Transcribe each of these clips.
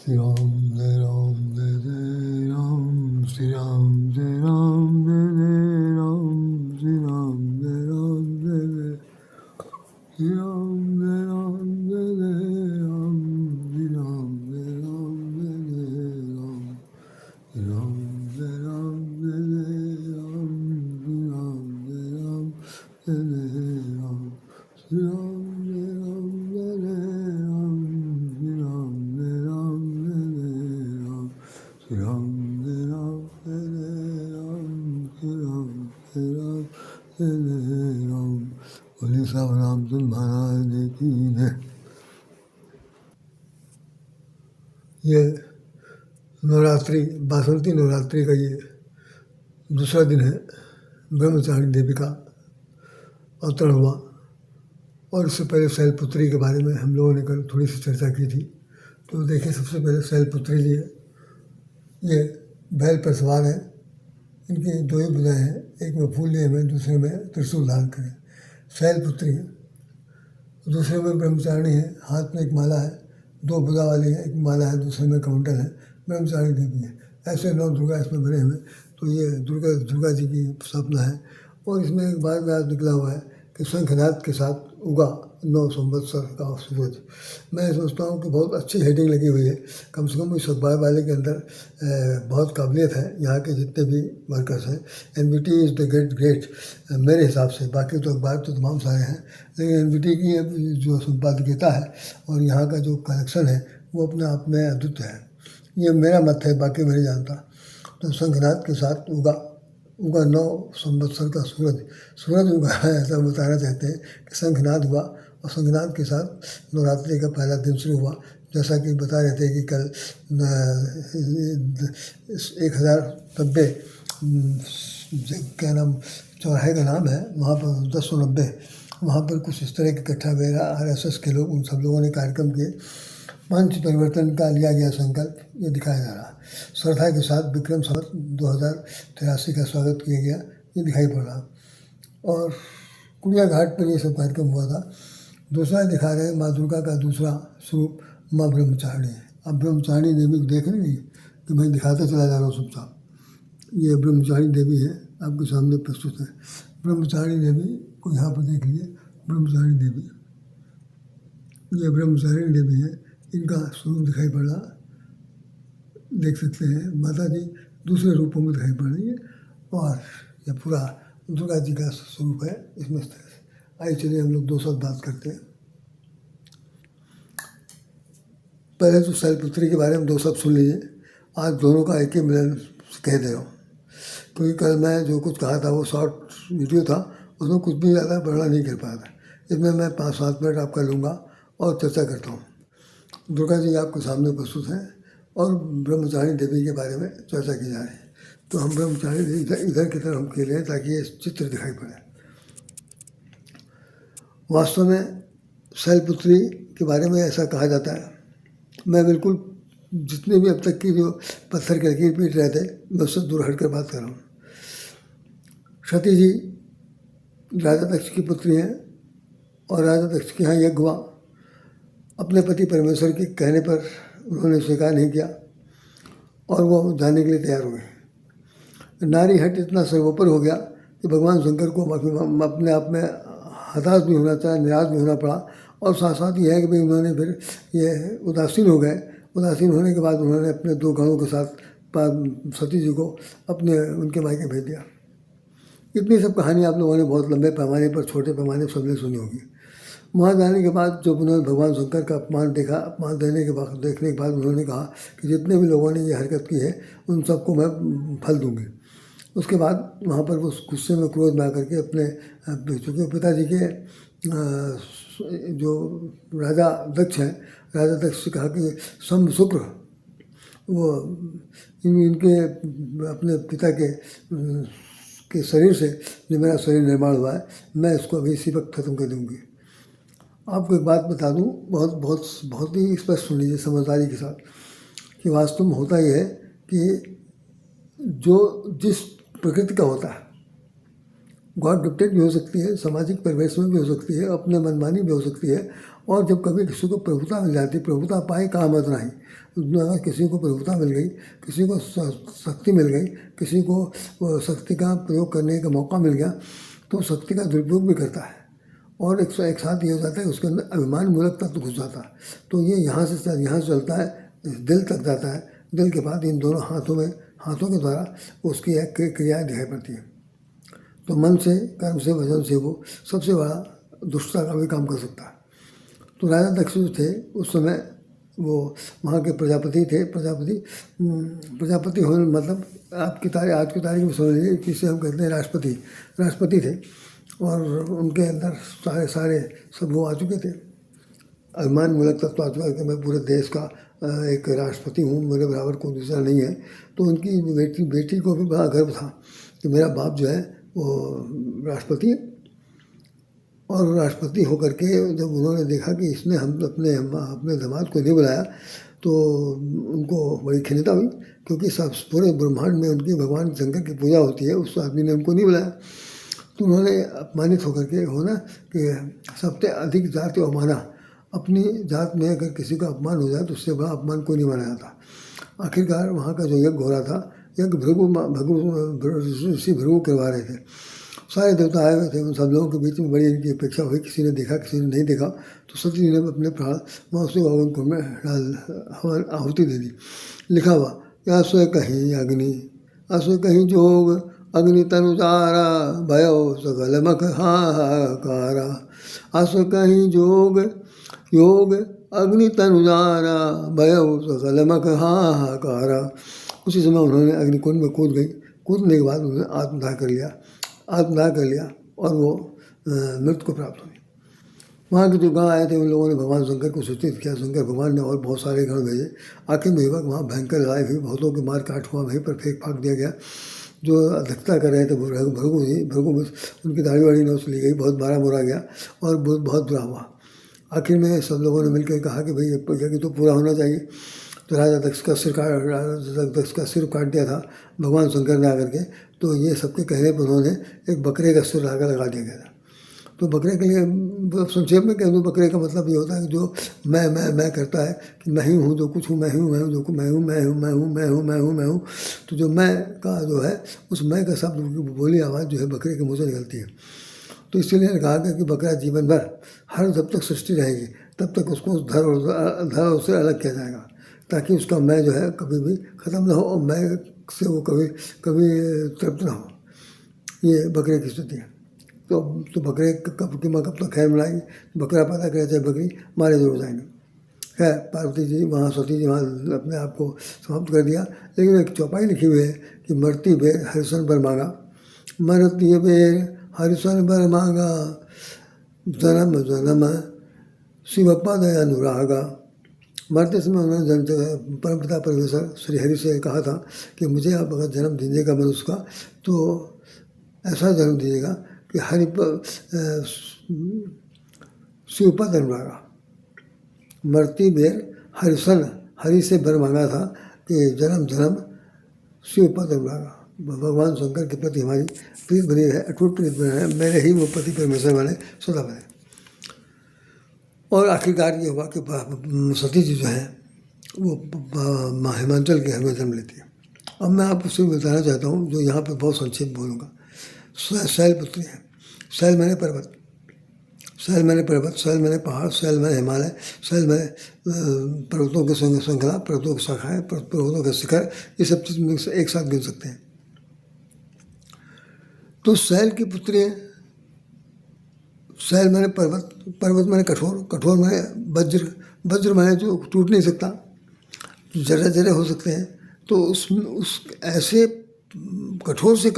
Shri Ram Jai Ram Jai Jai Ram Shri Ram Jai Ram Jai Jai Ram Shri Ram Jai Ram Jai Jai Shri Ram Jai Ram Jai Jai Ram Shri Ram Jai Ram Jai Jai Ram Shri Ram Jai Ram Jai Jai Ram Shri Ram Jai Ram Jai Jai Ram Shri Ram Jai Ram Jai Jai Ram Shri Ram Jai Ram Jai Jai Ram Shri Ram Jai Ram Jai Jai Ram Shri Ram Jai Ram Jai Jai Ram बोले सब रामचंद्र महाराज ने की है। ये नवरात्रि बासंती नवरात्रि का ये दूसरा दिन है। ब्रह्मचारिणी देवी का अवतरण हुआ और इससे पहले शैलपुत्री के बारे में हम लोगों ने कल थोड़ी सी चर्चा की थी। तो देखिए, सबसे पहले शैलपुत्री जी है। ये बैल पर सवार है। इनकी दो ही भुजाएं हैं, एक में फूल लिए हुए, दूसरे में त्रिशूल धारण करें। शैलपुत्री है। दूसरे में ब्रह्मचारिणी है, हाथ में एक माला है, दो भुजा वाली है, एक माला है, दूसरे में कमंडल है। ब्रह्मचारिणी देवी है। ऐसे 9 दुर्गा इसमें बने हुए। तो ये दुर्गा जी की स्थापना है। और इसमें एक बात निकला हुआ है कि शंखनाद के साथ उगा 9 संवत्सर का सूरज। मैं सोचता हूँ कि बहुत अच्छी हेडिंग लगी हुई है। कम से कम इस अखबार वाले के अंदर बहुत काबिलियत है। यहाँ के जितने भी वर्कर्स हैं, NVT इज़ द ग्रेट मेरे हिसाब से। बाकी तो अखबार तो तमाम सारे हैं, लेकिन NVT की जो संपादकीयता है और यहाँ का जो कलेक्शन है वो अपने आप में अद्भुत है। ये मेरा मत है, बाकी मैं नहीं जानता। तो शंखनाद के साथ उगा 9 संवत्सर का सूरज उगा है, ऐसा बताना चाहते हैं कि शंखनाद हुआ। और शंखनाद के साथ नवरात्रि का पहला दिन शुरू हुआ। जैसा कि बता रहे थे कि कल 1090 क्या नाम चौराहे का नाम है, वहाँ पर 1090 वहाँ पर कुछ इस तरह के इकट्ठा मेरा RSS के लोग, उन सब लोगों ने कार्यक्रम किए। पंच परिवर्तन का लिया गया संकल्प ये दिखाया जा रहा। श्रद्धा के साथ विक्रम संवत 2083 का स्वागत किया गया, ये दिखाई पड़ रहा। और कुड़िया घाट पर ये सब कार्यक्रम हुआ था। दूसरा दिखा रहे हैं माँ दुर्गा का दूसरा स्वरूप माँ ब्रह्मचारिणी है। अब ब्रह्मचारिणी देवी को देख रही है कि मैं दिखाता चला जा रहा हूँ सब। ये ब्रह्मचारिणी देवी है, आपके सामने प्रस्तुत है। ब्रह्मचारिणी देवी को यहाँ पर देख लीजिए। ब्रह्मचारिणी देवी, ये ब्रह्मचारिणी देवी है। इनका स्वरूप दिखाई पड़ रहा, देख सकते हैं। माता जी दूसरे रूपों में दिखाई पड़ रही है और ये पूरा दुर्गा जी का स्वरूप है इसमें इस तरह से। आइए चलिए हम लोग 2 शब्द बात करते हैं। पहले तो शैलपुत्री के बारे में 2 शब्द सुन लीजिए। आज दोनों का एक ही मिलन कह दे रहा हूँ, क्योंकि कल मैं जो कुछ कहा था वो शॉर्ट वीडियो था, उसमें कुछ भी ज़्यादा बढ़ना नहीं कर पाया था। इसमें मैं 5-7 मिनट आपका लूँगा और चर्चा करता हूँ। दुर्गा जी आपके सामने प्रस्तुत हैं और ब्रह्मचारिणी देवी के बारे में चर्चा की जा रही है। तो हम ब्रह्मचारिणी देवी इधर की तरफ हम खेले हैं ताकि ये चित्र दिखाई पड़े। वास्तव में शैलपुत्री के बारे में ऐसा कहा जाता है। मैं बिल्कुल जितने भी अब तक की जो पत्थर के लकीर पीट रहे थे, मैं उससे दूर हट कर बात कर रहा हूँ। सती जी राजा दक्ष की पुत्री हैं और राजा दक्ष के यहाँ यज्ञ हुआ। अपने पति परमेश्वर के कहने पर उन्होंने स्वीकार नहीं किया और वो जाने के लिए तैयार हुए। नारी हट इतना सर्वोपरि हो गया कि भगवान शंकर को अपने आप में हताश भी होना चाहिए, निराश भी होना पड़ा। और साथ साथ ये है कि भाई उन्होंने फिर ये उदासीन हो गए। उदासीन होने के बाद उन्होंने अपने 2 गणों के साथ सती जी को उनके मायके भेज दिया। इतनी सब कहानी आप लोगों ने बहुत लंबे पैमाने पर, छोटे पैमाने पर सबने सुनी होगी। वहाँ जाने के बाद जब उन्होंने भगवान शंकर का अपमान देखा, अपमान देखने के बाद उन्होंने कहा कि जितने भी लोगों ने ये हरकत की है उन सबको मैं फल दूंगी। उसके बाद वहाँ पर वो गुस्से में, क्रोध में आकर के अपने चूँकि पिताजी के जो राजा दक्ष हैं, राजा दक्ष से कहा कि शंभ शुक्र वो इनके अपने पिता के शरीर से जो मेरा शरीर निर्माण हुआ है, मैं इसको अभी इसी वक्त खत्म कर दूँगी। आपको एक बात बता दूं, बहुत ही स्पष्ट सुन लीजिए समझदारी के साथ, कि वास्तव में होता यह है कि जो जिस प्रकृति का होता है, गॉड गिफ्टेड भी हो सकती है, सामाजिक परिवेश में भी हो सकती है, अपने मनमानी भी हो सकती है, और जब कभी किसी को प्रभुता मिल जाती, प्रभुता पाई कामत नहीं, अगर किसी को प्रभुता मिल गई, किसी को शक्ति मिल गई, किसी को शक्ति का प्रयोग करने का मौका मिल गया, तो शक्ति का दुरुपयोग भी करता है। और एक साथ ये हो जाता है उसके अंदर अभिमान मूलक तत्व घुस जाता है। तो ये यहाँ से चलता है, दिल तक जाता है। दिल के बाद इन दोनों हाथों के द्वारा उसकी एक क्रियाएँ दिखाई पड़ती है। तो मन से, कर्म से, वचन से वो सबसे बड़ा दुष्टता का भी काम कर सकता है। तो राजा दक्ष जो थे उस समय वो वहाँ के प्रजापति थे। प्रजापति होने मतलब आज की तारीख में समझ लीजिए, जिसे हम कहते हैं राष्ट्रपति थे। और उनके अंदर सारे सब वो आ चुके थे, अभिमान मूलक तत्व आ चुका है कि मैं पूरे देश का एक राष्ट्रपति हूँ, मेरे बराबर कोई दूसरा नहीं है। तो उनकी बेटी को भी बड़ा गर्व था कि मेरा बाप जो है वो राष्ट्रपति है। और राष्ट्रपति होकर के जब उन्होंने देखा कि इसने अपने दामाद को नहीं बुलाया, तो उनको बड़ी खिन्नता हुई, क्योंकि सब पूरे ब्रह्मांड में उनकी भगवान शंकर की पूजा होती है, उस आदमी ने उनको नहीं बुलाया। तो उन्होंने अपमानित होकर के होना कि सबसे अधिक जाति अवमाना, अपनी जात में अगर किसी का अपमान हो जाए तो उससे बड़ा अपमान कोई नहीं माना जाता। आखिरकार वहाँ का जो यज्ञ हो रहा था, यज्ञ ऋषि भृगु करवा रहे थे। सारे देवता आए हुए थे, उन सब लोगों के बीच में बड़ी इनकी अपेक्षा हुई, किसी ने देखा किसी ने नहीं देखा। तो सती जी ने अपने प्राण वहाँ उसी अग्नि कुंड में आहुति दे दी। लिखा हुआ आसो कहीं अग्नि, आसो कहीं जोग, अग्नि तनुजारा भयो सकल मख हाहाकारा। आसो कहीं योग अग्नि तनुजारा भयो सकल मख हाहाकारा। उसी समय उन्होंने अग्निकुंड में कूदने के बाद उन्होंने आत्मदाह कर लिया और वो मृत्यु को प्राप्त हुई। वहाँ के जो गण आए थे उन लोगों ने भगवान शंकर को सूचित किया। शंकर भगवान ने और बहुत सारे गण भेजे। आखिर में वहाँ भयंकर लड़ाई हुई, बहुतों की मार काट हुआ, वहीं पर फेंक फाक दिया गया। जो अध्यक्षता कर रहे थे भृगु में उनकी दाढ़ी वाड़ी नोच ली गई, बहुत मारा मोरा गया और बहुत बुरा हुआ। आखिर में सब लोगों ने मिलकर कहा कि भाई यज्ञ तो पूरा होना चाहिए। तो राजा दक्ष का सिर काट दिया था भगवान शंकर ने आकर के। तो ये सबके कहने पर उन्होंने एक बकरे का सिर लगा दिया गया था। तो बकरे के लिए संक्षेप में कह दूँ, बकरे का मतलब ये होता है कि जो मैं करता है कि मैं ही हूँ जो कुछ हूँ, मैं हूँ। तो जो मैं का जो है उस मैं का शब्द बोली आवाज़ जो है बकरे के मुँह से निकलती है। तो इसीलिए कहा गया कि बकरा जीवन भर जब तक सृष्टि रहेगी तब तक उसको धर से अलग किया जाएगा, ताकि उसका मैं जो है कभी भी ख़त्म ना हो और मैं से वो कभी तृप्त ना हो। ये बकरे की स्थिति है। तो बकरे कब तो खैर मिलाएंगे, बकरा पैदा करे चाहे बकरी, मारे जरूर जाएंगे। खैर पार्वती जी वहाँ सती जी वहाँ अपने आप को समाप्त कर दिया। लेकिन एक चौपाई लिखी हुई है कि मरती बेर हरिशन बर मांगा, मरती बेर हरिशन बर मांगा, जन्म जन्म शिव पद अनुरागा। मरते समय उन्होंने परमपिता परमेश्वर श्री हरि से कहा था कि मुझे आप अगर जन्म दीजिएगा मनुष्य का, तो ऐसा जन्म दीजिएगा कि शिवपद अनुरागा। मरती बेर हरि से बर मांगा था कि जन्म जन्म शिवपद अनुरागा। भगवान शंकर के प्रति हमारी प्रीत बनी है, अटूट प्रीत बनी है, मेरे ही वो पति परमेश्वर बने, सदा बने। और आखिरकार ये हुआ कि सती जी जो है वो हिमाचल के घर में जन्म लेती है। अब मैं आपको सिर्फ बताना चाहता हूँ, जो यहाँ पे बहुत संक्षेप बोलूँगा। शैलपुत्री है। शैल मैंने पर्वत, शैल मैंने पहाड़, शैल मैंने हिमालय, शैल मैंने पर्वतों की श्रृंखला, पर्वतों की शाखाएँ, पर्वतों के शिखर, ये सब चीज़ एक साथ गिन सकते हैं। तो शैल की पुत्री है। शैल मैंने पर्वत मैंने कठोर मैंने वज्र मैंने जो टूट नहीं सकता, जरे हो सकते हैं। तो उस ऐसे कठोर से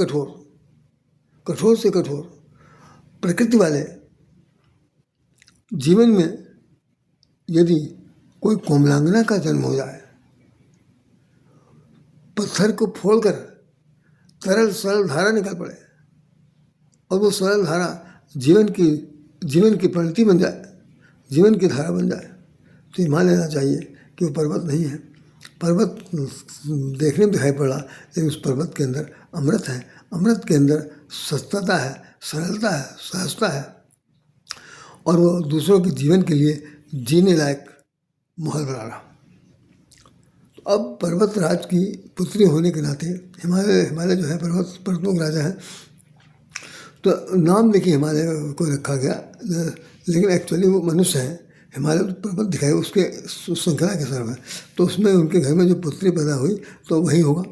कठोर प्रकृति वाले जीवन में यदि कोई कोमलांगना का जन्म हो जाए, पत्थर को फोड़कर सरल धारा निकल पड़े और वो सरल धारा जीवन की परिणति बन जाए, जीवन की धारा बन जाए, तो ये मान लेना चाहिए कि वो पर्वत नहीं है। पर्वत देखने में दिखाई पड़ रहा, लेकिन उस पर्वत के अंदर अमृत है। अमृत के अंदर सस्तता है, सरलता है, सहजता है, और वो दूसरों के जीवन के लिए जीने लायक माहौल बना रहा। अब पर्वतराज की पुत्री होने के नाते हिमालय जो है पर्वतों का राजा है, तो नाम देखिए हिमालय को रखा गया, लेकिन एक्चुअली वो मनुष्य है। हिमालय तो पर्वत दिखाई उसके श्रृंखला के सर्व है, तो उसमें उनके घर में जो पुत्री पैदा हुई तो वही होगा।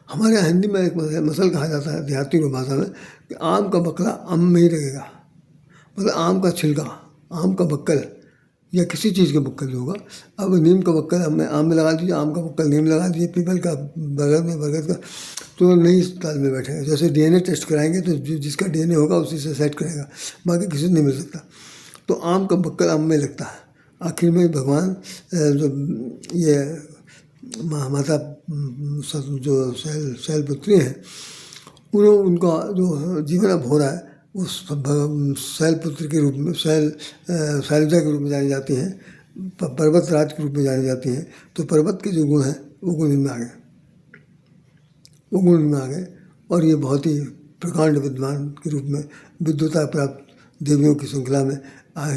हमारे यहाँ हिंदी में एक मसल कहा जाता है देहाती भाषा में कि आम का बकला आम में ही लगेगा, मतलब आम का छिलका, आम का बक्कल या किसी चीज़ का बक्कल होगा। अब नीम का बक्कल आम में लगा दीजिए, आम का बक्कल नीम लगा दीजिए, पीपल का बरगद का, तो नहीं ताल में बैठेगा। जैसे डीएनए टेस्ट कराएंगे तो जिसका डीएनए होगा उसी से सेट करेगा, बाकी किसी से नहीं मिल सकता। तो आम का बक्कल आम में लगता है। आखिर में भगवान जो ये माता जो शैलपुत्री हैं, उनका जो जीवन अब हो रहा है उस शैलपुत्र के रूप में शैलजा के रूप में जानी जाती हैं, पर्वतराज के रूप में जानी जाती हैं। तो पर्वत के जो गुण हैं वो गुण इनमें आ गए, वो गुण इनमें आ गए। और ये बहुत ही प्रकांड विद्वान के रूप में विद्वता प्राप्त देवियों की श्रृंखला में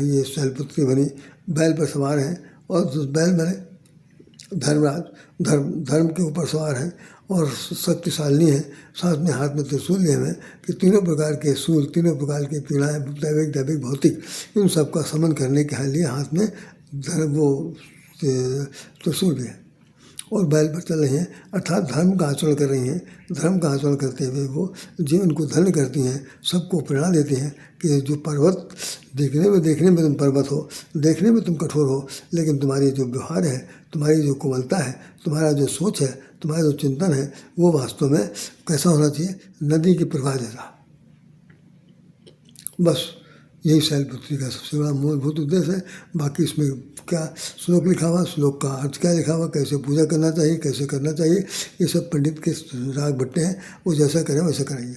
ये शैलपुत्री बनी। बैल पर सवार हैं, और बैल बने धर्मराज, धर्म के ऊपर सवार हैं और शक्तिशाली हैं। साथ में हाथ में त्रिशूल लिए हुए कि तीनों प्रकार के सूल, तीनों प्रकार की पीड़ाएँ, दैविक भौतिक, इन सब का समन करने के लिए हाथ में त्रिशूल भी है और बैल पर चल रही हैं, अर्थात धर्म का आचरण कर रही हैं। धर्म का आचरण करते हुए वो जीवन को धन्य करती हैं, सबको प्रेरणा देती हैं कि जो पर्वत देखने में तुम पर्वत हो, देखने में तुम कठोर हो, लेकिन तुम्हारी जो व्यवहार है, तुम्हारी जो कोमलता है, तुम्हारा जो सोच है, तुम्हारा जो चिंतन है, वो वास्तव में कैसा होना चाहिए, नदी की प्रवाह जैसा। बस यही शैलपुत्री का सबसे बड़ा मूलभूत उद्देश्य है। बाकी इसमें क्या श्लोक लिखा हुआ, श्लोक का अर्थ क्या लिखा हुआ, कैसे पूजा करना चाहिए, कैसे करना चाहिए, ये सब पंडित के राग बट्टे हैं, वो जैसा करें वैसा करेंगे।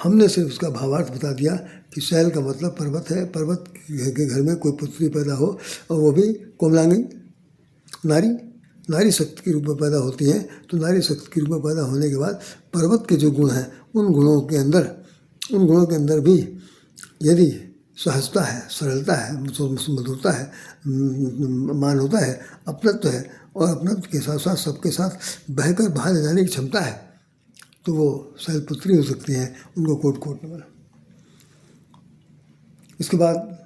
हमने सिर्फ उसका भावार्थ बता दिया कि शैल का मतलब पर्वत है। पर्वत के घर में कोई पुत्री पैदा हो और वो भी कोमलांगी नारी शक्ति के रूप में पैदा होती है, तो नारी शक्ति के रूप में पैदा होने के बाद पर्वत के जो गुण हैं, उन गुणों के अंदर भी यदि सहजता है, सरलता है, मधुरता है, मान होता है, अपनत्व है, और अपनत्व के साथ साथ सबके साथ बहकर बाहर ले जाने की क्षमता है, तो वो शैलपुत्री हो सकती हैं। उनको कोट नंबर। इसके बाद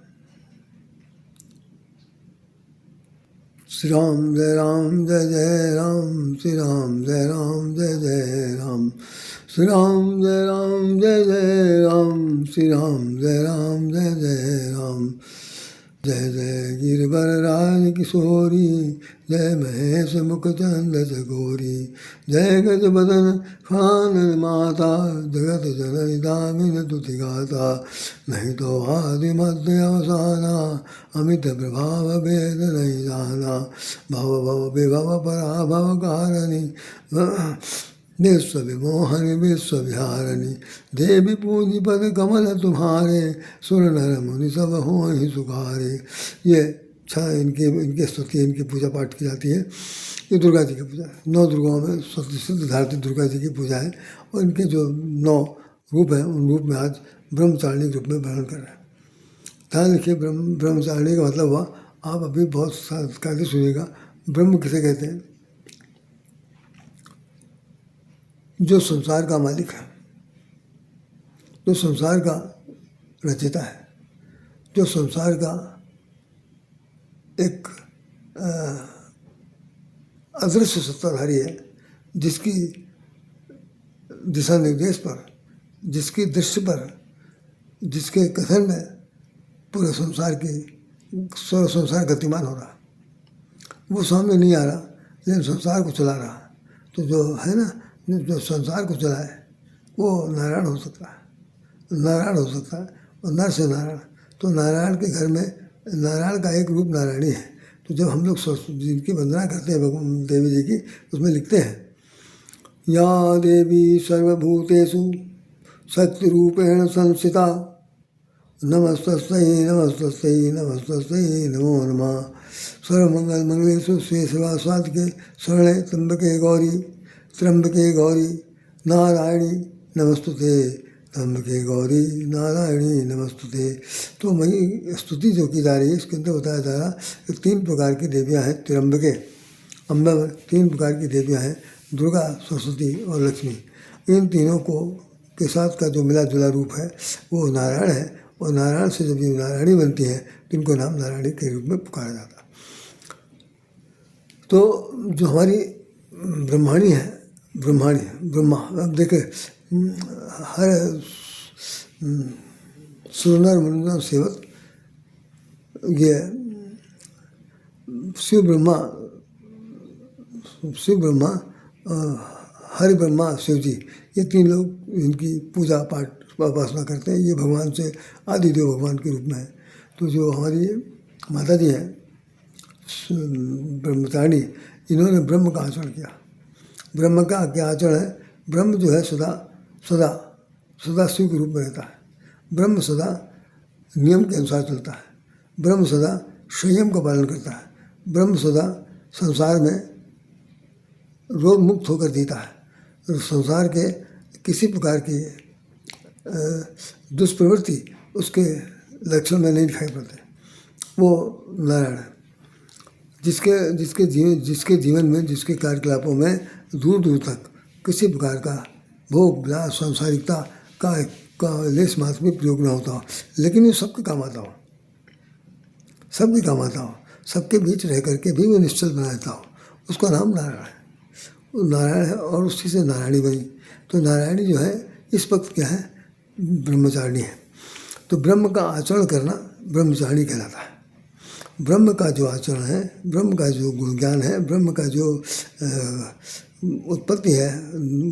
श्री राम जय जय राम, श्री राम जय जय राम, श्री राम जय जय राम, श्री राम जय जय राम। जय जय गिरिवर राज किशोरी, जय महेश मुख चंद चकोरी, जय गज बदन खान माता, जगत जननी दामिन तुति गाता। नहीं तो आदि मध्य अवसाना, अमित प्रभाव वेद नहीं जाना। भव विभव पराभव कारिणी, विश्व विमोहनी विश्व विहारिणी। देवी पूजी पद कमल तुम्हारे, सुर नर मुनि सब हो ही सुखारे। ये इनके स्तुति, इनकी पूजा पाठ की जाती है। ये दुर्गा जी की पूजा है। 9 दुर्गाओं में सिद्ध धारती दुर्गा जी की पूजा है, और इनके जो 9 रूप हैं, उन रूप में आज ब्रह्मचारिणी के रूप में वर्णन कर रहे हैं। ध्यान रखिए, ब्रह्मचारिणी का मतलब हुआ, आप अभी बहुत कायदे सुनिएगा, ब्रह्म किसे कहते हैं? जो संसार का मालिक है, जो संसार का रचयिता है, जो संसार का एक अदृश्य सत्ताधारी है, जिसकी दिशा निर्देश पर, जिसकी दृष्टि पर, जिसके कथन में पूरे संसार गतिमान हो रहा। वो सामने नहीं आ रहा, लेकिन संसार को चला रहा। तो जो है ना, जो संसार को चलाए, वो नारायण हो सकता है, और नर से नारायण। तो नारायण के घर में नारायण का एक रूप नारायणी है। तो जब हम लोग जिनकी वंदना करते हैं भगवान देवी जी की, उसमें लिखते हैं, या देवी सर्वभूतेषु शक्ति रूपेण संस्थिता, नमस्तस्यै नमस्तस्यै नमस्तस्यै नमो नमः। सर्वमंगल मंगलेषु श्री सर्वासाधिके शरणे त्र्यंबके गौरी नारायणी नमस्तुते त्र्यंबके गौरी नारायणी नमस्तुते। तो वही स्तुति जो की जा रही है इसके अंदर बताया जा रहा कि 3 प्रकार की देवियाँ हैं त्र्यंबके, अम्बा में 3 प्रकार की देवियाँ हैं, दुर्गा, सरस्वती और लक्ष्मी। इन तीनों को के साथ का जो मिला जुला रूप है वो नारायण है, और नारायण से जब ये नारायणी बनती हैं तो इनको नाम नारायणी के रूप में पुकारा जाता है। तो जो हमारी ब्रह्माणी है, ब्रह्मा, अब देखे हर सुरनर मुनिनर सेवक ये शिव ब्रह्मा हरि ब्रह्मा शिव जी, ये 3 लोग इनकी पूजा पाठ उपासना करते हैं। ये भगवान से आदिदेव भगवान के रूप में है। तो जो हमारी माता जी हैं ब्रह्मचारिणी, इन्होंने ब्रह्म का आचरण किया। ब्रह्म का क्या आचरण है? ब्रह्म जो है सदा शिव के रूप में रहता है। ब्रह्म सदा नियम के अनुसार चलता है। ब्रह्म सदा संयम का पालन करता है। ब्रह्म सदा संसार में रोग मुक्त होकर जीता है। तो संसार के किसी प्रकार की दुष्प्रवृत्ति उसके लक्षण में नहीं दिखाई पड़ते। वो नारायण है, जिसके जीवन में, जिसके कार्यकलापों में दूर दूर तक किसी प्रकार का भोग विलास सांसारिकता का लेस मात्र भी प्रयोग न होता हो, लेकिन ये सबके काम आता हो, सबके बीच रह करके भी वो निश्चल बना देता हो, उसका नाम नारायण है। वो नारायण है और उसी से नारायणी बनी। तो नारायणी जो है इस वक्त क्या है? ब्रह्मचारिणी है। तो ब्रह्म का आचरण करना ब्रह्मचारिणी कहलाता है। ब्रह्म का जो आचरण है, ब्रह्म का जो गुण ज्ञान है, ब्रह्म का जो उत्पत्ति है,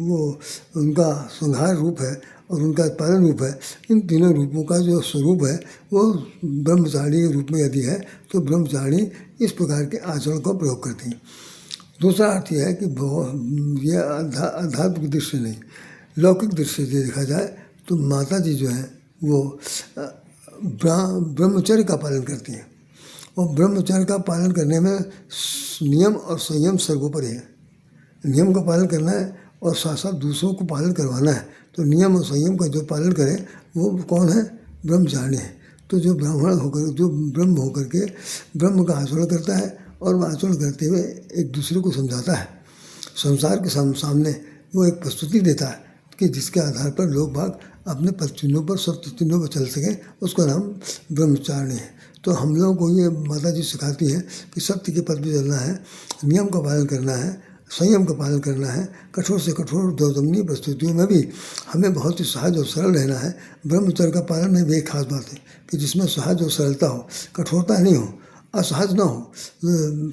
वो उनका संहार रूप है और उनका पालन रूप है। इन तीनों रूपों का जो स्वरूप है वो ब्रह्मचारिणी के रूप में यदि है तो ब्रह्मचारिणी इस प्रकार के आचरण का प्रयोग करती हैं। दूसरा अर्थ यह है कि ये आध्यात्मिक दृष्टि नहीं, लौकिक दृष्टि से देखा जाए तो माता जी जो हैं वो ब्रह्मचर्य का पालन करती हैं। और ब्रह्मचर्य का पालन करने में नियम और संयम सर्वोपरि है। नियम का पालन करना है और साथ साथ दूसरों को पालन करवाना है। तो नियम और संयम का जो पालन करे वो कौन है? ब्रह्मचारिणी है। तो जो ब्रह्म होकर के ब्रह्म का आचरण करता है और आचरण करते हुए एक दूसरे को समझाता है, संसार के सामने वो एक प्रस्तुति देता है कि जिसके आधार पर लोग बाग अपने पद चिन्हों पर, सत्य चिन्हों पर चल सकें, उसका नाम ब्रह्मचारिणी है। तो हम लोगों को ये माता जी सिखाती है कि सत्य के पद पर चलना है, नियम का पालन करना है, संयम का पालन करना है। कठोर से कठोर दौर्दम्य परिस्थितियों में भी हमें बहुत ही सहज और सरल रहना है। ब्रह्मचर्य का पालन में भी एक खास बात है कि जिसमें सहज और सरलता हो, कठोरता नहीं हो, असहज ना हो,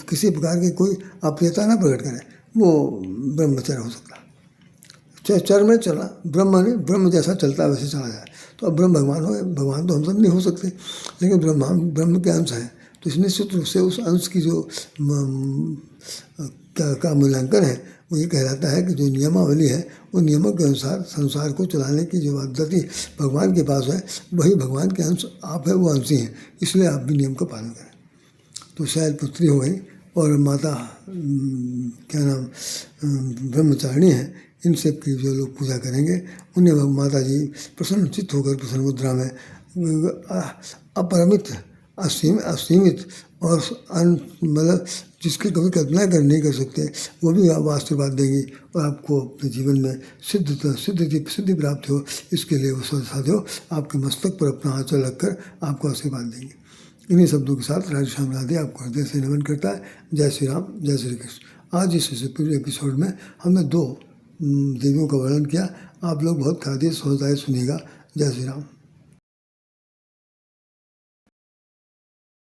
किसी प्रकार की कोई अप्रियता ना प्रकट करे, वो ब्रह्मचर्य हो सकता है। चर में चला ब्रह्म जैसा चलता है वैसे चला जाए। तो अब ब्रह्म भगवान हो, भगवान तो हम सब नहीं हो सकते, लेकिन ब्रह्म के अंश हैं। तो इस निश्चित रूप से उस अंश की जो का मूल्यांकन है वो ये कहलाता है कि जो नियमावली है वो नियमों के अनुसार संसार को चलाने की जो पद्धति भगवान के पास है, वही भगवान के अंश आप है, वो अंशी हैं, इसलिए आप भी नियम का पालन करें। तो शायद पुत्री हो गई और माता क्या नाम ब्रह्मचारिणी है। इन सब की जो लोग पूजा करेंगे उन्हें माता जी प्रसन्नचित्त होकर प्रसन्न मुद्रा में अपरिमित, असीमित और मतलब जिसकी कभी कल्पना नहीं कर सकते वो भी आप आशीर्वाद देंगी और आपको अपने जीवन में सिद्धि प्राप्त हो, इसके लिए वो साधो आपके मस्तक पर अपना आंचल रखकर आपको आशीर्वाद देंगे। इन्हीं शब्दों के साथ राधे श्याम राधे आपको हृदय से नमन करता है। जय श्री राम, जय श्री कृष्ण। आज इस पूरे एपिसोड में हमने 2 देवियों का वर्णन किया। आप लोग बहुत ख्याति समझदारी सुनिएगा। जय श्री राम।